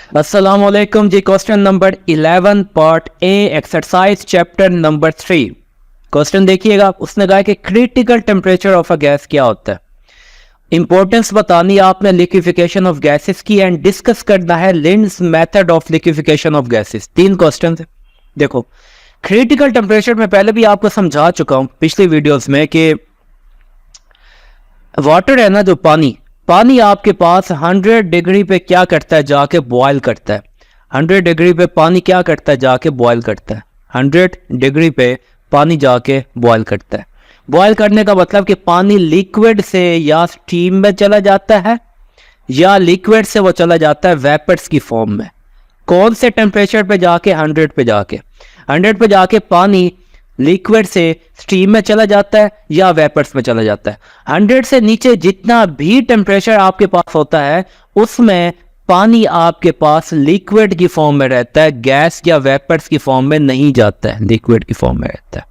अस्सलामुअलैकुम जी। Question number 11 part A exercise chapter number 3। Question देखिएगा, उसने कहा कि critical temperature of a gas क्या होता है। इंपॉर्टेंस बतानी आपने लिक्विफिकेशन ऑफ गैसेस की एंड डिस्कस करना है Linde's method of liquefaction of gases. 3 question है। देखो, क्रिटिकल टेम्परेचर में पहले भी आपको समझा चुका हूं पिछली वीडियोस में कि वाटर है ना, जो पानी आपके पास 100 डिग्री पे क्या करता है, जाके बॉयल करता है। 100 डिग्री पे पानी क्या करता है, जाके बॉयल करता है। 100 डिग्री पे पानी जाके बॉयल करता है। बॉयल करने का मतलब कि पानी लिक्विड से या स्टीम में चला जाता है या लिक्विड से वो चला जाता है वेपर्स की फॉर्म में। कौन से टेम्परेचर पे जाके, 100 पे जाके। 100 पे जाके पानी लिक्विड से स्टीम में चला जाता है या वेपर्स में चला जाता है। 100 से नीचे जितना भी टेम्परेचर आपके पास होता है उसमें पानी आपके पास लिक्विड की फॉर्म में रहता है, गैस या वेपर्स की फॉर्म में नहीं जाता है, लिक्विड की फॉर्म में रहता है।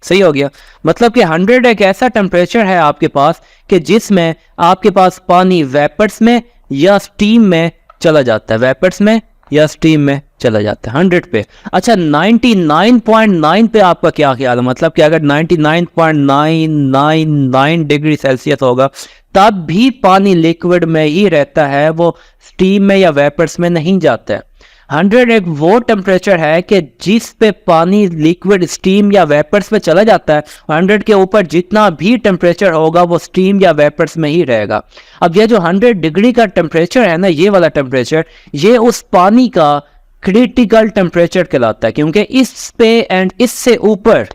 सही हो गया। मतलब कि 100 एक ऐसा टेम्परेचर है आपके पास कि जिसमें आपके पास पानी वेपर्स में या स्टीम में चला जाता है, वेपर्स में या स्टीम में चला जाता है 100 पे। अच्छा, 99.9 पे आपका क्या ख्याल है? मतलब कि अगर 99.999 डिग्री सेल्सियस होगा तब भी पानी लिक्विड में ही रहता है, वो स्टीम में या वेपर्स में नहीं जाता है। 100 एक वो टेम्परेचर है कि जिस पे पानी लिक्विड, स्टीम या वेपर्स में चला जाता है। 100 के ऊपर जितना भी टेम्परेचर होगा वो स्टीम या वेपर्स में ही रहेगा। अब ये जो 100 डिग्री का टेम्परेचर है ना, ये वाला टेम्परेचर, ये उस पानी का क्रिटिकल टेम्परेचर कहलाता है, क्योंकि इस पे एंड इससे ऊपर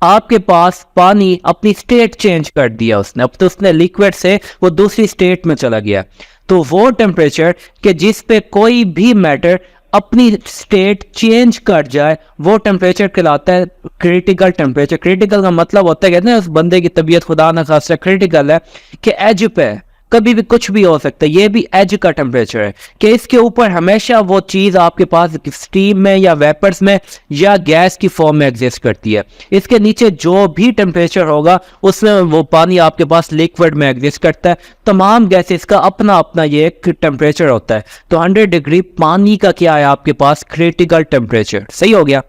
आपके पास पानी अपनी स्टेट चेंज कर दिया उसने। अब तो उसने लिक्विड से वो दूसरी स्टेट में चला गया। तो वो टेम्परेचर कि जिस पे कोई भी मैटर अपनी स्टेट चेंज कर जाए, वो टेम्परेचर कहलाता है क्रिटिकल टेम्परेचर। क्रिटिकल का मतलब होता है, कहते हैं उस बंदे की तबीयत खुदा ना खास्ता क्रिटिकल है कि एज पे कभी भी कुछ भी हो सकता है। ये भी एज का टेम्परेचर है कि इसके ऊपर हमेशा वो चीज़ आपके पास स्टीम में या वेपर्स में या गैस की फॉर्म में एग्जिस्ट करती है। इसके नीचे जो भी टेम्परेचर होगा उसमें वो पानी आपके पास लिक्विड में एग्जिस्ट करता है। तमाम गैसेस का अपना अपना ये एक टेम्परेचर होता है। तो 100 डिग्री पानी का क्या है आपके पास, क्रिटिकल टेम्परेचर। सही हो गया।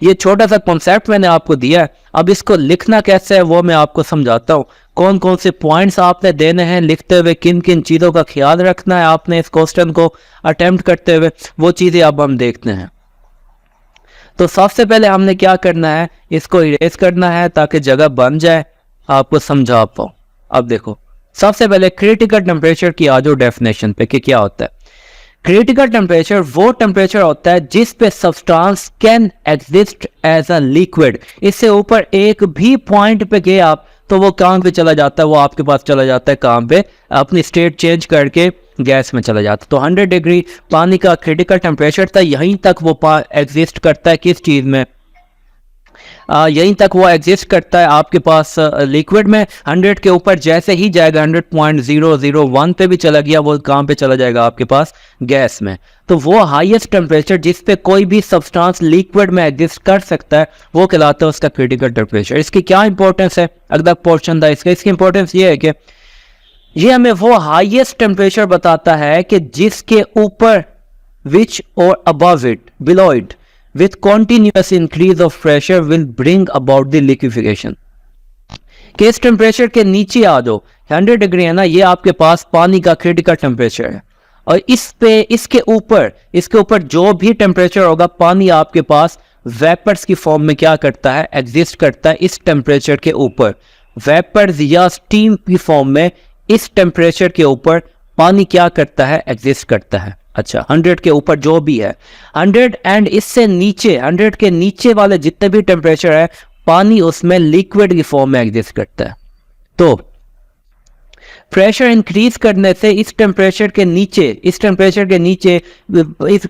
ये छोटा सा कॉन्सेप्ट मैंने आपको दिया है। अब इसको लिखना कैसे है वो मैं आपको समझाता हूँ। कौन कौन से पॉइंट्स आपने देने हैं लिखते हुए, किन किन चीज़ों का ख्याल रखना है आपने इस क्वेश्चन को अटेम्प्ट करते हुए, वो चीज़ें अब हम देखते हैं। तो सबसे पहले हमने क्या करना है, इसको इरेज करना है ताकि जगह बन जाए, आपको समझा पाऊँ। अब देखो, सबसे पहले क्रिटिकल टेम्परेचर की आ जाओ डेफिनेशन पे कि क्या होता है। क्रिटिकल टेम्परेचर वो टेम्परेचर होता है जिस पे substance can exist as a liquid. इससे ऊपर एक भी पॉइंट पे गए आप तो वो कहाँ पे चला जाता है, वो आपके पास चला जाता है कहाँ पे, अपनी स्टेट चेंज करके गैस में चला जाता है। तो 100 डिग्री पानी का क्रिटिकल टेम्परेचर था, यहीं तक वो एग्जिस्ट करता है। किस चीज़ में? यहीं तक वो एग्जिस्ट करता है आपके पास लिक्विड में। 100 के ऊपर जैसे ही जाएगा, 100.001 पे भी चला गया, वो कहाँ पे चला जाएगा आपके पास, गैस में। तो वो हाईएस्ट टेम्परेचर जिस पे कोई भी सब्सटेंस लिक्विड में एग्जिस्ट कर सकता है वो कहलाता है उसका क्रिटिकल टेम्परेचर। इसकी क्या इंपॉर्टेंस है, अगला पोर्शन था इसका। इसकी इंपॉर्टेंस ये है कि ये हमें वो हाईएस्ट टेम्परेचर बताता है कि जिसके ऊपर, विच और above it, below it, with continuous increase of pressure will bring about the liquefaction। कि इस टेम्परेचर के नीचे आ जाओ, 100 डिग्री है ना, ये आपके पास पानी का क्रिटिकल टेम्परेचर है। और इस पे, इसके ऊपर जो भी टेम्परेचर होगा, पानी आपके पास वेपर्स की फॉर्म में क्या करता है, एग्जिस्ट करता है इस टेम्परेचर के ऊपर। वेपर्स या स्टीम की फॉर्म में इस टेम्परेचर के ऊपर पानी क्या करता है, एग्जिस्ट करता है। अच्छा, 100 के ऊपर जो भी है, 100 एंड इससे नीचे, 100 के नीचे वाले जितने भी टेम्परेचर है, पानी उसमें लिक्विड की फॉर्म में एग्जिस्ट करता है। तो प्रेशर इंक्रीज करने से इस टेम्परेचर के नीचे इस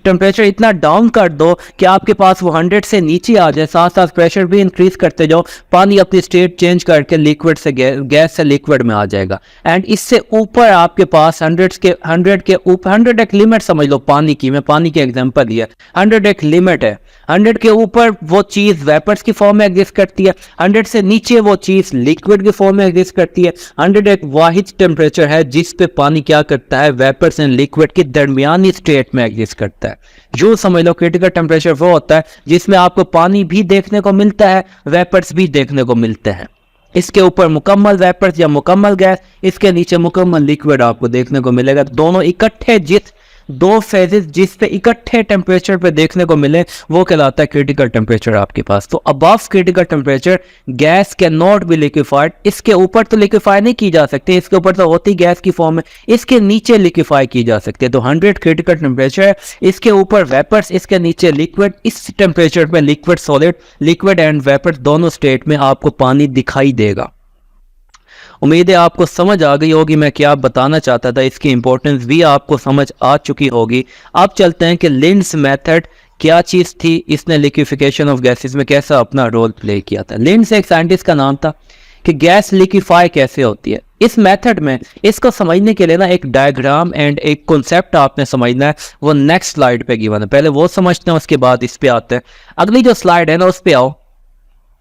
टेम्परेचर इतना डाउन कर दो कि आपके पास वो 100 से नीचे आ जाए, साथ साथ प्रेशर भी इंक्रीज करते जाओ, पानी अपनी स्टेट चेंज करके लिक्विड से गैस से लिक्विड में आ जाएगा। एंड इससे ऊपर आपके पास 100 के ऊपर, 100 एक लिमिट समझ लो पानी की, मैं पानी के एग्जांपल दिया, 100 एक लिमिट है। 100 के ऊपर वो चीज़ वेपर्स की फॉर्म में एग्जिस्ट करती है, 100 से नीचे वो चीज़ लिक्विड की फॉर्म में एग्जिस्ट करती है। 100 एक वाहिद टेम्परेचर है जिस पे पानी क्या करता है, वेपर्स एंड लिक्विड की दरमियानी स्टेट में एग्जिस्ट करता है। यूं समझ लो क्रिटिकल टेम्परेचर वो होता है जिसमें आपको पानी भी देखने को मिलता है, वेपर्स भी देखने को मिलते हैं। इसके ऊपर मुकम्मल वेपर्स या मुकम्मल गैस, इसके नीचे मुकम्मल लिक्विड आपको देखने को मिलेगा। दोनों इकट्ठे, जिस दो फेजेस जिस पे इकट्ठे टेम्परेचर पे देखने को मिले वो कहलाता है क्रिटिकल टेम्परेचर आपके पास। तो above critical temperature gas can not be liquefied, इसके ऊपर तो लिक्विफाई नहीं की जा सकती, इसके ऊपर तो होती गैस की फॉर्म में, इसके नीचे लिक्विफाई की जा सकती है। तो 100 क्रिटिकल टेम्परेचर है, इसके ऊपर वेपर्स, इसके नीचे लिक्विड। इस टेम्परेचर पे liquid solid, liquid and vapour दोनों स्टेट में आपको पानी दिखाई देगा। उम्मीद है आपको समझ आ गई होगी मैं क्या बताना चाहता था, इसकी इंपॉर्टेंस भी आपको समझ आ चुकी होगी। अब चलते हैं कि लिंड्स मेथड क्या चीज़ थी, इसने लिक्विफिकेशन ऑफ गैसेस में कैसा अपना रोल प्ले किया था। लिंड्स एक साइंटिस्ट का नाम था कि गैस लिक्विफाई कैसे होती है। इस मेथड में इसको समझने के लिए ना एक डायग्राम एंड एक कॉन्सेप्ट आपने समझना है, वो नेक्स्ट स्लाइड पे गिवन है। पहले वो समझते हैं, उसके बाद इस पे आते हैं। अगली जो स्लाइड है ना उस पे आओ।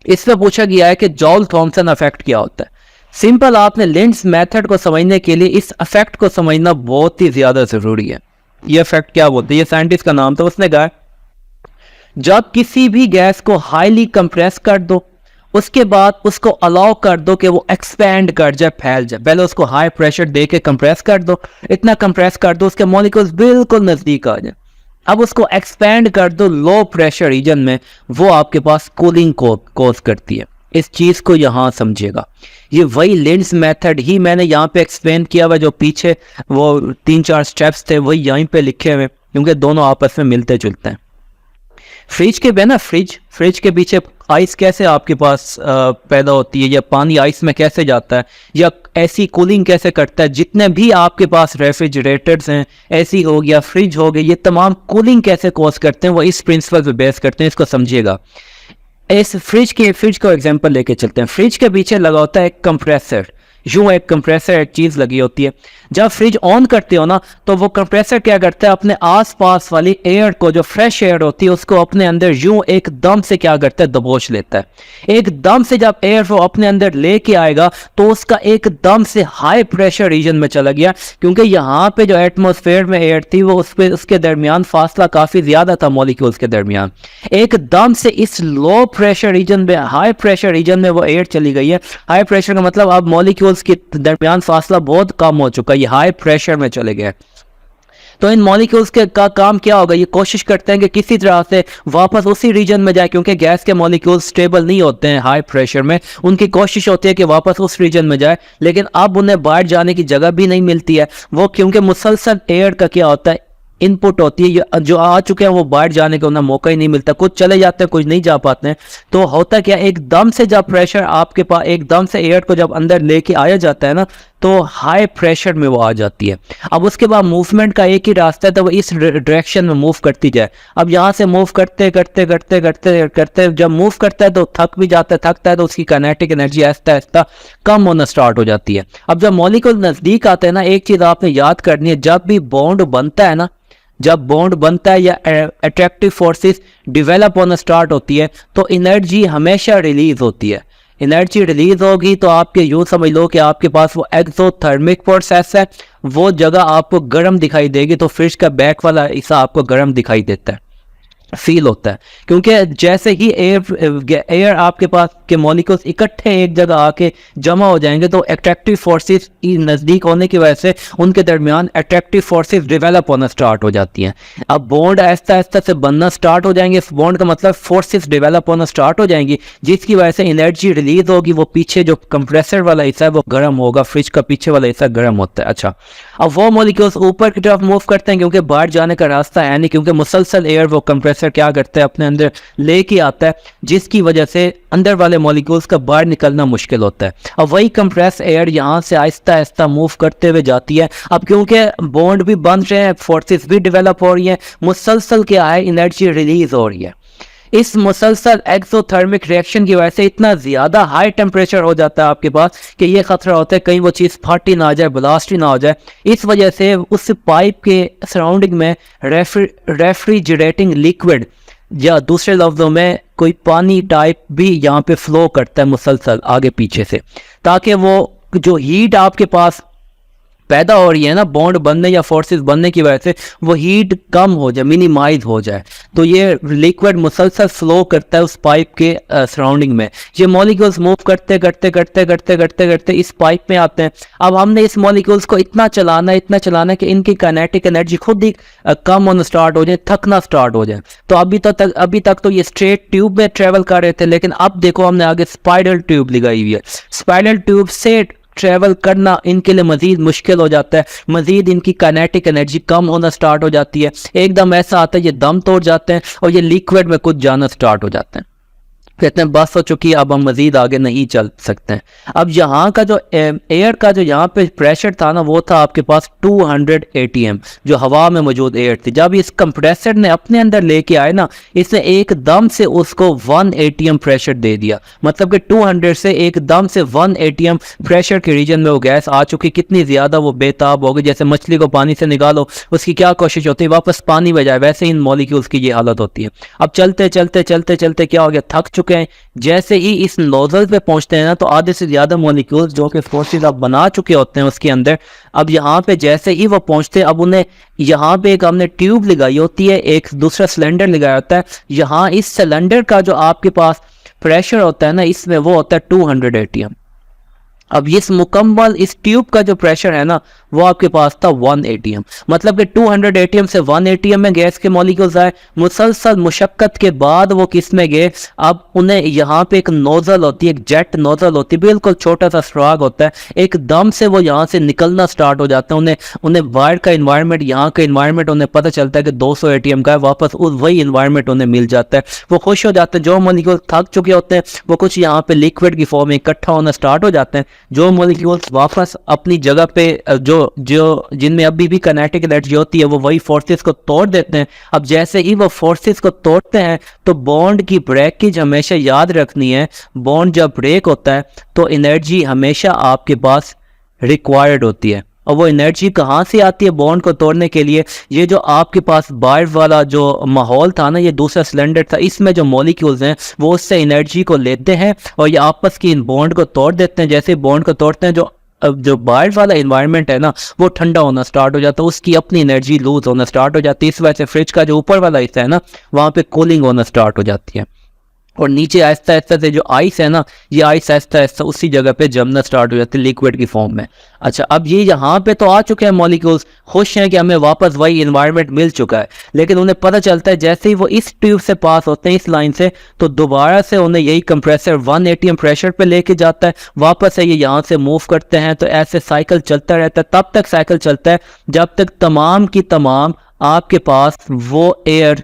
इसमें पूछा गया है कि जॉल थॉमसन इफेक्ट क्या होता है। सिंपल, आपने लिंड्स मेथड को समझने के लिए इस इफेक्ट को समझना बहुत ही ज्यादा जरूरी है। ये इफेक्ट क्या बोलते हैं, ये साइंटिस्ट का नाम था, उसने कहा जब किसी भी गैस को हाईली कंप्रेस कर दो, उसके बाद उसको अलाउ कर दो कि वो एक्सपैंड कर जाए, फैल जाए। पहले उसको हाई प्रेशर दे के कंप्रेस कर दो, इतना कंप्रेस कर दो उसके मॉलिक्यूल्स बिल्कुल नजदीक आ जाए। अब उसको एक्सपैंड कर दो लो प्रेशर रीजन में, वो आपके पास कूलिंग को कॉज करती है। इस चीज को यहां समझिएगा। ये वही लिंड्स मेथड ही मैंने यहाँ पे एक्सप्लेन किया हुआ, जो पीछे वो 3-4 स्टेप्स थे वही यहीं पे लिखे हुए, क्योंकि दोनों आपस में मिलते जुलते हैं। फ्रिज के बिना फ्रिज के पीछे आइस कैसे आपके पास पैदा होती है, या पानी आइस में कैसे जाता है, या ऐसी कूलिंग कैसे करता है। जितने भी आपके पास रेफ्रिजरेटर्स हैं, एसी हो गया, फ्रिज हो गया, ये तमाम कूलिंग कैसे कॉज करते हैं, वो इस प्रिंसिपल पे बेस करते हैं। इसको समझिएगा। इस फ्रिज को एग्जांपल लेके चलते हैं। फ्रिज के पीछे लगा होता है एक कंप्रेसर, यूं एक कंप्रेसर एक चीज लगी होती है। जब फ्रिज ऑन करते हो ना तो वो कंप्रेसर क्या करता है, अपने आसपास वाली एयर को, जो फ्रेश एयर होती है, उसको अपने अंदर यूं एकदम से क्या करता है, दबोच लेता है। एकदम से जब एयर वो अपने अंदर लेके आएगा तो उसका एकदम से हाई प्रेशर रीजन में चला गया, क्योंकि यहाँ पे जो एटमॉस्फेयर में एयर थी वो उसके दरमियान फासला काफी ज्यादा था मॉलिक्यूल्स के दरमियान। एकदम से इस लो प्रेशर रीजन में हाई प्रेशर रीजन में वो एयर चली गई है। हाई प्रेशर का मतलब अब मॉलिक्यूल्स के दरमियान फासला बहुत कम हो चुका है, ये हाई प्रेशर में चले गए। तो इन मॉलिक्यूल्स के का काम क्या होगा, ये कोशिश करते हैं कि किसी तरह से वापस उसी रीजन में जाए, क्योंकि गैस के मॉलिक्यूल्स स्टेबल नहीं होते हैं हाई प्रेशर में। उनकी कोशिश होती है कि वापस उस रीजन में जाए, लेकिन अब उन्हें बाहर जाने की जगह भी नहीं मिलती है। वो क्योंकि मुसलसल एयर का क्या होता है, इनपुट होती है, जो आ चुके हैं वो बाहर जाने का उन्हें मौका ही नहीं मिलता। कुछ चले जाते हैं, कुछ नहीं जा पाते हैं। तो होता क्या, एकदम से जब प्रेशर आपके पास, एकदम से एयर को जब अंदर लेके आया जाता है ना, तो हाई प्रेशर में वो आ जाती है। अब उसके बाद मूवमेंट का एक ही रास्ता है, तो वो इस डायरेक्शन में मूव करती जाए। अब यहाँ से मूव करते करते करते करते करते जब मूव करता है तो थक भी जाता है, थकता है तो उसकी काइनेटिक एनर्जी आहिस्ता आहिस्ता कम होना स्टार्ट हो जाती है। अब जब मॉलिक्यूल नजदीक आते हैं ना, एक चीज आपने याद करनी है, जब भी बॉन्ड बनता है ना, जब बॉन्ड बनता है या अट्रैक्टिव फोर्सेस डेवलप होना स्टार्ट होती है, तो एनर्जी हमेशा रिलीज होती है। एनर्जी रिलीज होगी तो आपके यूं समझ लो कि आपके पास वो एक्सोथर्मिक प्रोसेस है, वो जगह आपको गर्म दिखाई देगी। तो फ्रिज का बैक वाला हिस्सा आपको गर्म दिखाई देता है, फील होता है, क्योंकि जैसे ही एयर आपके पास के मॉलिक्यूल्स इकट्ठे एक जगह आके जमा हो जाएंगे, तो अट्रैक्टिव फोर्सेस नज़दीक होने की वजह से उनके दरमियान अट्रैक्टिव फोर्सेस डेवलप होना स्टार्ट हो जाती हैं। अब बॉन्ड आहिस्ता आहिस्ता से बनना स्टार्ट हो जाएंगे। इस बॉन्ड का मतलब फोर्सेस डेवलप होना स्टार्ट हो जाएंगी, जिसकी वजह से एनर्जी रिलीज होगी। वो पीछे जो कंप्रेसर वाला हिस्सा है वो गर्म होगा, फ्रिज का पीछे वाला हिस्सा गर्म होता है। अच्छा, अब वो मॉलिक्यूल्स ऊपर की तरफ मूव करते हैं, क्योंकि बाहर जाने का रास्ता है नहीं, क्योंकि मुसलसल एयर वो कंप्रेसर क्या करता है, अपने अंदर लेके आता है, जिसकी वजह से अंदर वाले मॉलिक्यूल्स का बाहर निकलना मुश्किल होता है। अब वही कंप्रेस एयर यहाँ से आहिस्ता आहिस्ता मूव करते हुए जाती है। अब क्योंकि बॉन्ड भी बन रहे हैं, फोर्सेस भी डेवलप हो रही हैं, मुसलसल क्या है, एनर्जी रिलीज हो रही है। इस मुसलसल एक्सोथर्मिक रिएक्शन की वजह से इतना ज़्यादा हाई टेम्परेचर हो जाता है आपके पास कि ये खतरा होता है कहीं वो चीज़ फटी ना जाए, ब्लास्ट ही ना हो जाए। इस वजह से उस पाइप के सराउंडिंग में रेफ्रिजरेटिंग लिक्विड, या दूसरे लफ्ज़ों में कोई पानी टाइप भी यहाँ पे फ्लो करता है मुसलसल आगे पीछे से, ताकि वो जो हीट आपके पास पैदा हो रही है ना बॉन्ड बनने या फोर्सेस बनने की वजह से, वो हीट कम हो जाए, मिनिमाइज हो जाए। तो ये लिक्विड मुसलसल फ्लो करता है उस पाइप के सराउंडिंग में। ये मॉलिक्यूल्स मूव करते करते करते करते करते करते इस पाइप में आते हैं। अब हमने इस मॉलिक्यूल्स को इतना चलाना कि इनकी काइनेटिक एनर्जी खुद ही कम होना स्टार्ट हो जाए, थकना स्टार्ट हो जाए। तो अभी तक तो ये स्ट्रेट ट्यूब में ट्रेवल कर रहे थे, लेकिन अब देखो हमने आगे स्पाइरल ट्यूब लगाई हुई है। स्पाइरल ट्यूब से ट्रेवल करना इनके लिए मजीद मुश्किल हो जाता है, मजीद इनकी काइनेटिक एनर्जी कम होना स्टार्ट हो जाती है। एकदम ऐसा आता है ये दम तोड़ जाते हैं और ये लिक्विड में कुछ जाना स्टार्ट हो जाते हैं। कहते हैं बस हो चुकी है, अब हम मजीद आगे नहीं चल सकते हैं। अब यहाँ का जो एयर का जो यहाँ पे प्रेशर था ना, वो था आपके पास 200 atm, जो हवा में मौजूद एयर थी। जब इस कंप्रेसर ने अपने अंदर लेके आए ना, इसने एकदम से उसको 1 atm प्रेशर दे दिया। मतलब कि 200 से एकदम से 1 atm प्रेशर के रीजन में वो गैस आ चुकी। कितनी ज़्यादा वो बेताब हो गई, जैसे मछली को पानी से निकालो उसकी क्या कोशिश होती है वापस पानी में जाए, वैसे इन मॉलिक्यूल्स की ये हालत होती है। अब चलते चलते चलते चलते क्या हो गया, थक चुके हैं। जैसे ही इस नोजल पे पहुंचते हैं ना, तो आधे से ज्यादा मॉलिक्यूल्स जो कि फोर्सेस आप बना चुके होते हैं उसके अंदर, अब यहाँ पे जैसे ही वो पहुंचते हैं, अब उन्हें यहाँ पे एक हमने ट्यूब लगाई होती है, एक दूसरा सिलेंडर लगाया होता है। यहाँ इस सिलेंडर का जो आपके पास प्रेशर होता है ना, इसमें वो होता है 200 atm। अब इस मुकम्मल इस ट्यूब का जो प्रेशर है ना, वो आपके पास था 1 atm। मतलब कि 200 atm से 1 atm में गैस के मॉलिक्यूल्स आए। मुसलसल मुशक्कत के बाद वो किस में गए, अब उन्हें यहाँ पे एक नोजल होती है, एक जेट नोजल होती है, बिल्कुल छोटा सा स्ट्राग होता है, एकदम से वो यहाँ से निकलना स्टार्ट हो जाता है। उन्हें बाहर का इन्वायरमेंट, यहाँ का इन्वायरमेंट उन्हें पता चलता है कि 200 atm का है, वापस वही इन्वायरमेंट उन्हें मिल जाता है। वो खुश हो जाते हैं। जो मॉलिक्यूल थक चुके होते हैं वो कुछ यहाँ पे लिक्विड की फॉर्म में इकट्ठा होना स्टार्ट हो जाते हैं। जो मॉलिक्यूल्स वापस अपनी जगह पे जो जो जिनमें अभी भी काइनेटिक एनर्जी होती है, वो वही फोर्सेस को तोड़ देते हैं। अब जैसे ही वो फोर्सेस को तोड़ते हैं, तो बॉन्ड की ब्रेकेज हमेशा याद रखनी है। बॉन्ड जब ब्रेक होता है तो एनर्जी हमेशा आपके पास रिक्वायर्ड होती है। और वो एनर्जी कहाँ से आती है बॉन्ड को तोड़ने के लिए? ये जो आपके पास बाहर वाला जो माहौल था ना, ये दूसरा सिलेंडर था, इसमें जो मॉलिक्यूल्स हैं वो उससे एनर्जी को लेते हैं और ये आपस की इन बॉन्ड को तोड़ देते हैं। जैसे बॉन्ड को तोड़ते हैं, जो बाहर वाला इन्वायरमेंट है ना, वो ठंडा होना स्टार्ट हो जाता है, उसकी अपनी एनर्जी लूज होना स्टार्ट हो जाती है। इस वजह से फ्रिज का जो ऊपर वाला हिस्सा है ना, वहाँ पे कूलिंग होना स्टार्ट हो जाती है। और नीचे आहिस्ता आहिस्ता से जो आइस है ना, ये आइस आहिस्ता आहिस्ता उसी जगह पे जमना स्टार्ट हो जाती है लिक्विड की फॉर्म में। अच्छा, अब ये यहाँ पे तो आ चुके हैं मॉलिक्यूल्स, खुश हैं कि हमें वापस वही इन्वायरमेंट मिल चुका है। लेकिन उन्हें पता चलता है जैसे ही वो इस ट्यूब से पास होते हैं, इस लाइन से, तो दोबारा से उन्हें यही कंप्रेसर 1 atm प्रेशर पे लेके जाता है। वापस से ये यहाँ से मूव करते हैं। तो ऐसे साइकिल चलता रहता है। तब तक साइकिल चलता है जब तक तमाम की तमाम आपके पास वो एयर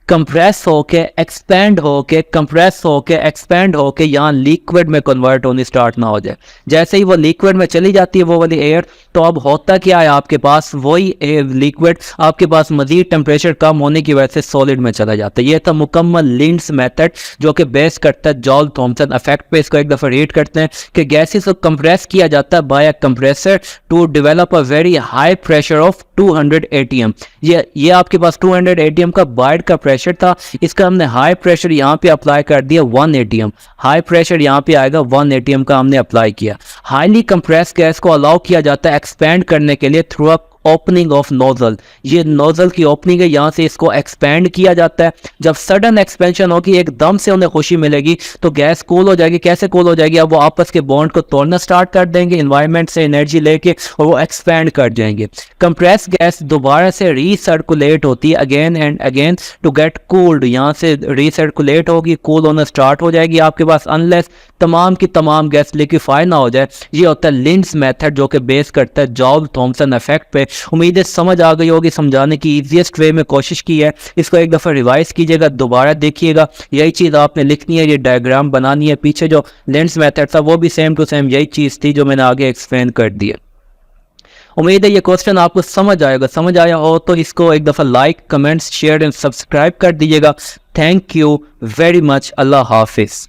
कंप्रेस होके एक्सपेंड होके कंप्रेस होके एक्सपेंड होके यहाँ लिक्विड में कन्वर्ट होनी स्टार्ट ना हो जाए। जैसे ही वो लिक्विड में चली जाती है वो वाली एयर, तो अब होता क्या है, आपके पास वही लिक्विड आपके पास मजीद टेम्परेचर कम होने की वजह से सॉलिड में चला जाता है। ये था मुकम्मल लिंड्स मेथड, जो कि बेस करता है जॉल थॉमसन इफेक्ट पे। इसको एक दफ़ा रीड करते हैं कि गैसेस को कंप्रेस किया जाता है by a compressor to develop a very high pressure of 200 atm। ये आपके पास 200 atm का बाहर का प्रेशर था, इसका हमने हाई प्रेशर यहाँ पे अप्लाई कर दिया 1 atm। हाई प्रेशर यहाँ पे आएगा 1 atm का हमने अप्लाई किया। हाईली कंप्रेस गैस को अलाउ किया जाता है एक्सपेंड करने के लिए through a opening of nozzle. ये नोजल की ओपनिंग है, यहाँ से इसको एक्सपेंड किया जाता है। जब सडन एक्सपेंशन होगी, एकदम से उन्हें खुशी मिलेगी, तो गैस कूल हो जाएगी। कैसे कूल हो जाएगी? अब वो आपस के बॉन्ड को तोड़ना स्टार्ट कर देंगे इन्वायरमेंट से एनर्जी लेके, और वो एक्सपेंड कर जाएंगे। कंप्रेस गैस दोबारा से रीसर्कुलेट होती है again and again to get cooled. यहाँ से रीसर्कुलेट होगी, कूल होना स्टार्ट हो जाएगी आपके पास, अनलेस तमाम की तमाम गैस लिक्विफाई ना हो जाए। ये होता है लिंड्स मेथड, जो कि बेस करता है जॉल थॉमसन इफेक्ट पे। उम्मीद है समझ आ गई होगी। समझाने की ईजीएस्ट वे में कोशिश की है। इसको एक दफ़ा रिवाइज कीजिएगा, दोबारा देखिएगा। यही चीज़ आपने लिखनी है, ये डायग्राम बनानी है। पीछे जो लेंस मेथड था वो भी सेम टू सेम यही चीज़ थी जो मैंने आगे एक्सप्लेन कर दी है। उम्मीद है ये क्वेश्चन आपको समझ आएगा। समझ आया हो तो इसको एक दफ़ा like, comments, share and subscribe कर दीजिएगा। Thank you very much. अल्लाह हाफिज़।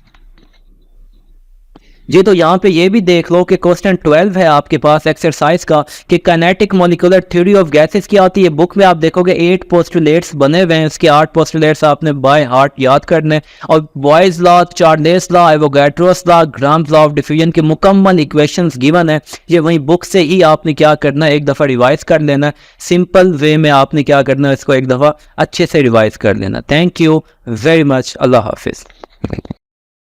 जी तो यहाँ पे ये भी देख लो कि क्वेश्चन 12 है आपके पास एक्सरसाइज का कि kinetic molecular theory of gases क्या होती है। बुक में आप देखोगे 8 पोस्टुलेट्स बने हुए हैं, उसके 8 पोस्टुलेट्स आपने बाय हार्ट याद करने, और boys law, Charles law, Avogadro's law, grams law of diffusion के मुकम्मल इक्वेशंस गिवन है। ये वही बुक से ही आपने क्या करना है, एक दफ़ा रिवाइज कर लेना है। सिंपल वे में आपने क्या करना है, इसको एक दफ़ा अच्छे से रिवाइज कर लेना। Thank you very much. अल्लाह हाफिज़।